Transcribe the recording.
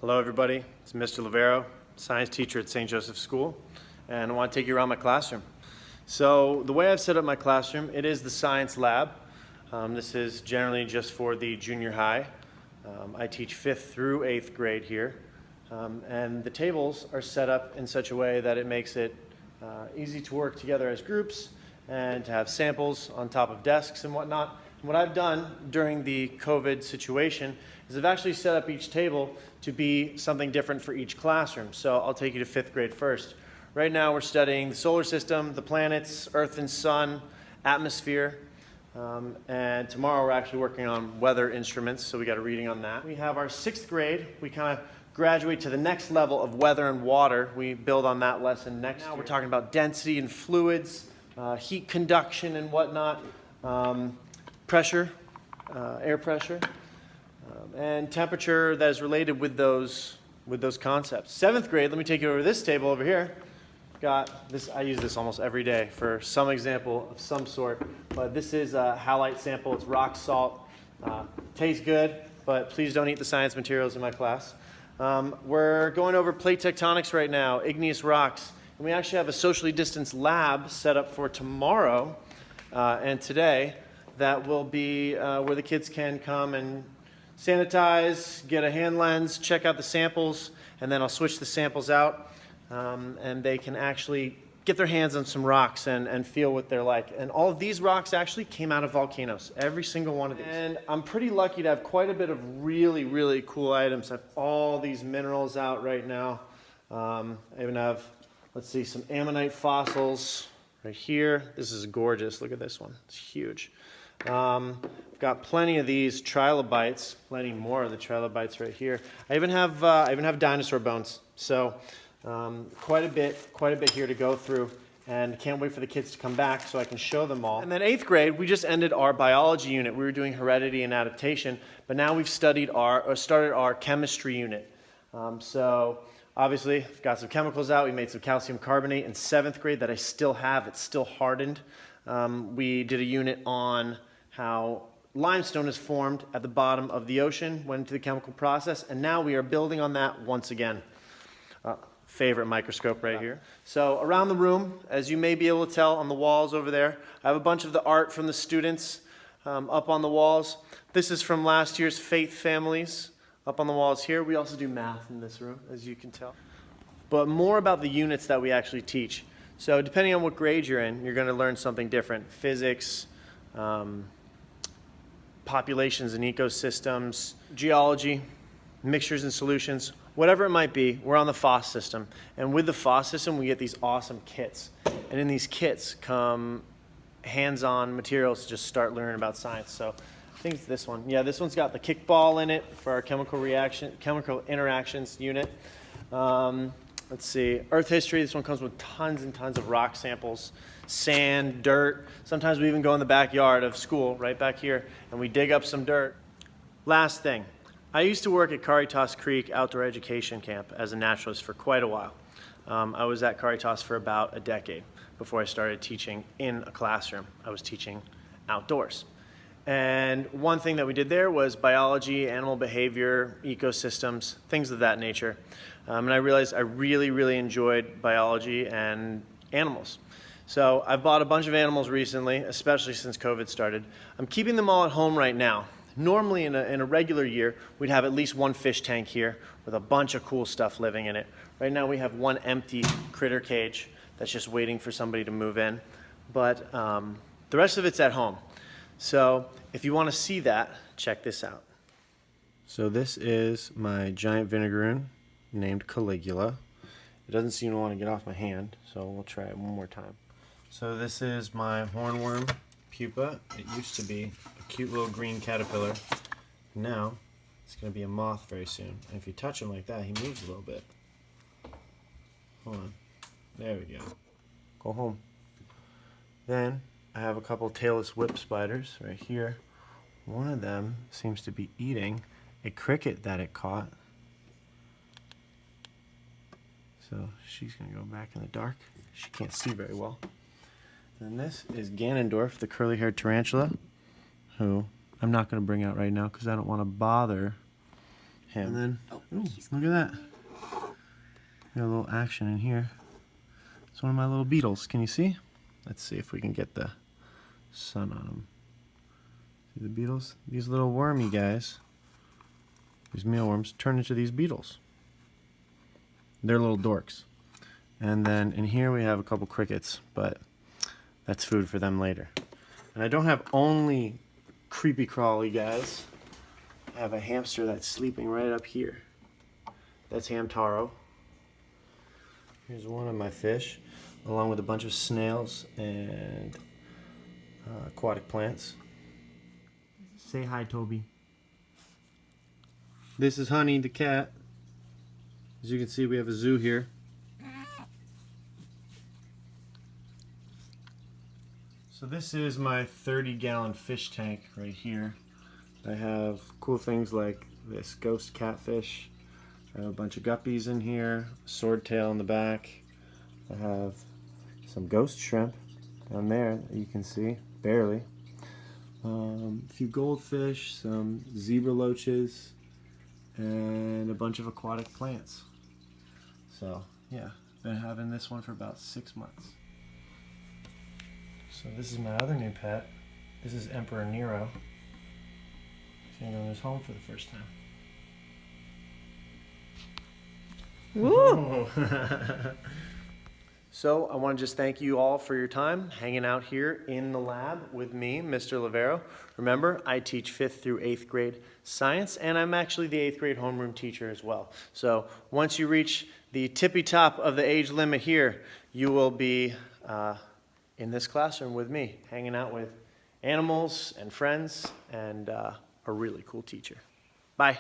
Hello everybody, it's Mr. Livero, science teacher at St. Joseph's School, and I want to take you around my classroom. So the way I've set up my classroom, it is the science lab. This is generally just for the junior high. I teach 5th through 8th grade here, and the tables are set up in such a way that it makes it easy to work together as groups and to have samples on top of desks and whatnot. And what I've done during the COVID situation is I've actually set up each table to be something different for each classroom. So I'll take you to 5th grade first. Right now we're studying the solar system, the planets, Earth and Sun, atmosphere, and tomorrow we're actually working on weather instruments, so we got a reading on that. We have our 6th grade. We kind of graduate to the next level of weather and water. We build on that lesson next year. We're talking about density and fluids, heat conduction and whatnot, pressure, air pressure, and temperature that is related with those concepts. 7th grade, let me take you over this table over here. Got this, I use this almost every day for some example of some sort, but this is a halite sample. It's rock salt. Tastes good, but please don't eat the science materials in my class. We're going over plate tectonics right now, igneous rocks, and we actually have a socially distanced lab set up for tomorrow and today that will be where the kids can come and sanitize, get a hand lens, check out the samples, and then I'll switch the samples out, and they can actually get their hands on some rocks and feel what they're like. And all of these rocks actually came out of volcanoes, every single one of these. And I'm pretty lucky to have quite a bit of really, really cool items. I have all these minerals out right now. I even have, let's see, some ammonite fossils right here. This is gorgeous. Look at this one. It's huge. I've got plenty of these trilobites, plenty more of the trilobites right here. I even have dinosaur bones. So quite a bit here to go through, and can't wait for the kids to come back so I can show them all. And then 8th grade, we just ended our biology unit. We were doing heredity and adaptation, but now we've started our chemistry unit. So obviously, I've got some chemicals out. We made some calcium carbonate in 7th grade that I still have. It's still hardened. We did a unit on how limestone is formed at the bottom of the ocean, went into the chemical process, and now we are building on that once again. Favorite microscope right here. So around the room, as you may be able to tell on the walls over there, I have a bunch of the art from the students up on the walls. This is from last year's Faith Families up on the walls here. We also do math in this room, as you can tell. But more about the units that we actually teach. So depending on what grade you're in, you're going to learn something different. Physics, populations and ecosystems, geology, mixtures and solutions, whatever it might be, we're on the FOSS system. And with the FOSS system, we get these awesome kits. And in these kits come hands-on materials to just start learning about science. So I think it's this one. Yeah, this one's got the kickball in it for our chemical interactions unit. Let's see, Earth history. This one comes with tons and tons of rock samples, sand, dirt. Sometimes we even go in the backyard of school, right back here, and we dig up some dirt. Last thing, I used to work at Caritas Creek Outdoor Education Camp as a naturalist for quite a while. I was at Caritas for about a decade before I started teaching in a classroom. I was teaching outdoors. And one thing that we did there was biology, animal behavior, ecosystems, things of that nature. And I realized I really, really enjoyed biology and animals. So I've bought a bunch of animals recently, especially since COVID started. I'm keeping them all at home right now. Normally in a regular year, we'd have at least one fish tank here with a bunch of cool stuff living in it. Right now we have one empty critter cage that's just waiting for somebody to move in. But the rest of it's at home. So if you want to see that, check this out. So this is my giant vinegaroon named Caligula. It doesn't seem to want to get off my hand, so we'll try it one more time. So this is my hornworm pupa. It used to be a cute little green caterpillar. Now it's going to be a moth very soon. And if you touch him like that, he moves a little bit. Hold on. There we go. Go home. Then I have a couple tailless whip spiders right here. One of them seems to be eating a cricket that it caught. So she's going to go back in the dark. She can't see very well. And this is Ganondorf, the curly-haired tarantula, who I'm not going to bring out right now because I don't want to bother him. And then, ooh, look at that. Got a little action in here. It's one of my little beetles. Can you see? Let's see if we can get the sun on them. See the beetles? These little wormy guys, these mealworms, turn into these beetles. They're little dorks. And then in here we have a couple crickets, but that's food for them later. And I don't have only creepy crawly guys. I have a hamster that's sleeping right up here. That's Hamtaro. Here's one of my fish, along with a bunch of snails and aquatic plants. Say hi, Toby. This is Honey, the cat. As you can see, we have a zoo here. So this is my 30-gallon fish tank right here. I have cool things like this ghost catfish. I have a bunch of guppies in here, swordtail in the back. I have some ghost shrimp down there that you can see, barely. A few goldfish, some zebra loaches, and a bunch of aquatic plants. So yeah, been having this one for about 6 months. So this is my other new pet. This is Emperor Nero. He's going to his home for the first time. Woo! So I want to just thank you all for your time hanging out here in the lab with me, Mr. Livero. Remember, I teach 5th through 8th grade science, and I'm actually the 8th grade homeroom teacher as well. So once you reach the tippy top of the age limit here, you will be in this classroom with me, hanging out with animals and friends and a really cool teacher. Bye.